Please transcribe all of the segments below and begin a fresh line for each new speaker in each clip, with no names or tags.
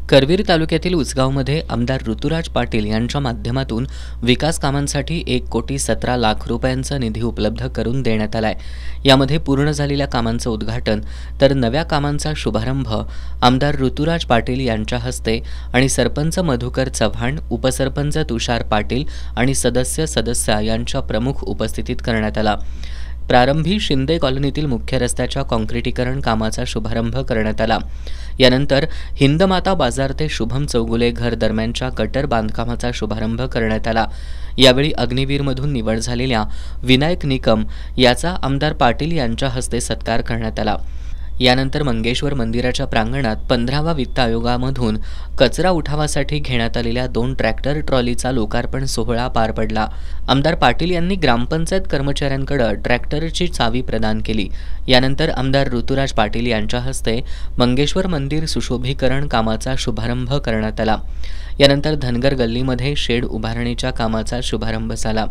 करवीर तालुक्यातील उसगावमध्ये आमदार ऋतुराज पाटील यांच्या माध्यमातून विकास कामांसाठी 1,17,00,000 रुपयांचा निधी उपलब्ध करून देण्यात आलाय। यामध्ये पूर्ण झालेल्या कामांचं उद्घाटन तर नव्या कामांचा शुभारंभ आमदार ऋतुराज पाटील यांच्या हस्ते आणि सरपंच मधुकर चव्हाण, उपसरपंच तुषार पाटील आणि सदस्य यांच्या प्रमुख उपस्थितीत करण्यात आला। प्रारंभी शिंदे कॉलनीतील मुख्य रस्त्याच्या काँक्रिटीकरण कामाचा शुभारंभ करण्यात आला। यानंतर हिंदमाता बाजार ते शुभम चौगुले घर दरम्यानच्या गटर बांधकामाचा शुभारंभ करण्यात आला। यावेळी अग्निवीरमधून निवड झालेल्या विनायक निकम याचा आमदार पाटील यांच्या हस्ते सत्कार करण्यात आला। यानंतर मंगेश्वर मंदिराच्या प्रांगणात 15वा वित्त आयोगामधून कचरा उठावासाठी घेण्यात आलेल्या 2 ट्रॅक्टर ट्रॉलीचा लोकार्पण सोहळा पार पडला। आमदार पाटील यांनी ग्रामपंचायत कर्मचाऱ्यांकडे ट्रॅक्टरची चावी प्रदान केली। यानंतर आमदार ऋतुराज पाटील यांच्या हस्ते मंगेश्वर मंदिर सुशोभीकरण कामाचा शुभारंभ करण्यात आला। यानंतर धनगर गल्लीमध्ये शेड उभारणीच्या कामाचा शुभारंभ झाला।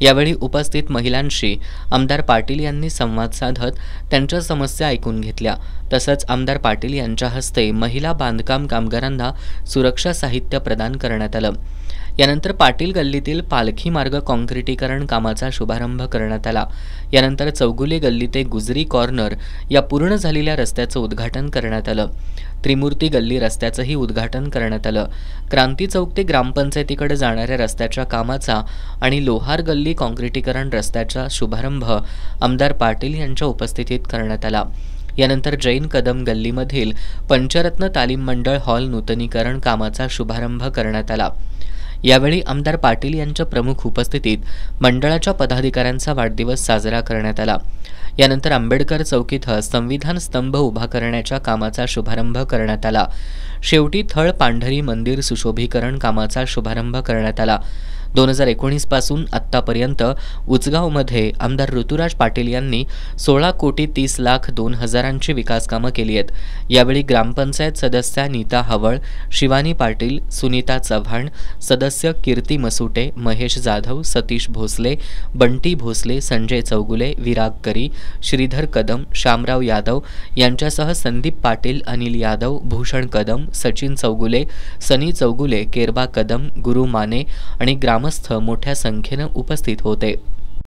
यावेळी उपस्थित महिलांशी आमदार पाटील यांनी संवाद साधत त्यांच्या समस्या ऐकून घेतल्या। तसंच आमदार पाटील यांच्या हस्ते महिला बांधकाम कामगारांना सुरक्षा साहित्य प्रदान करण्यात आलं। यानंतर पाटील गल्लीतील पालखी मार्ग काँक्रिटीकरण कामाचा शुभारंभ करण्यात आला। यानंतर चौगुले गल्ली ते गुजरी कॉर्नर या पूर्ण झालेल्या रस्त्याचं उद्घाटन करण्यात आलं। त्रिमूर्ती गल्ली रस्त्याचंही उद्घाटन करण्यात आलं। क्रांती चौक ते ग्रामपंचायतीकडे जाणाऱ्या रस्त्याच्या कामाचा आणि लोहार गल्ली काँक्रिटीकरण रस्त्याचा शुभारंभ आमदार पाटील यांच्या उपस्थितीत करण्यात आला। यानंतर जैन कदम गल्लीमधील पंचरत्न तालीम मंडळ हॉल नूतनीकरण कामाचा शुभारंभ करण्यात आला। यावेळी आमदार पाटील यांच्या प्रमुख उपस्थितीत मंडळाच्या पदाधिकाऱ्यांचा वाढदिवस साजरा करण्यात आला। यानंतर आंबेडकर चौक इथं संविधान स्तंभ उभा करण्याच्या कामाचा शुभारंभ करण्यात आला। शेवटी थळ पांढरी मंदिर सुशोभीकरण कामाचा शुभारंभ करण्यात आला। 2019 पासून आत्तापर्यंत उचगावमध्ये आमदार ऋतुराज पाटील यांनी 16,30,02,000ची विकास कामं केली आहेत। यावेळी ग्रामपंचायत सदस्या नीता हवळ, शिवानी पाटील, सुनीता चव्हाण, सदस्य कीर्ती मसुटे, महेश जाधव, सतीश भोसले, बंटी भोसले, संजय चौगुले, विराग करी, श्रीधर कदम, श्यामराव यादव यांच्यासह संदीप पाटील, अनिल यादव, भूषण कदम, सचिन चौगुले, सनी चौगुले, केरबा कदम, गुरु माने आणि ग्रामस्थ मोठ्या संख्येनं उपस्थित होते।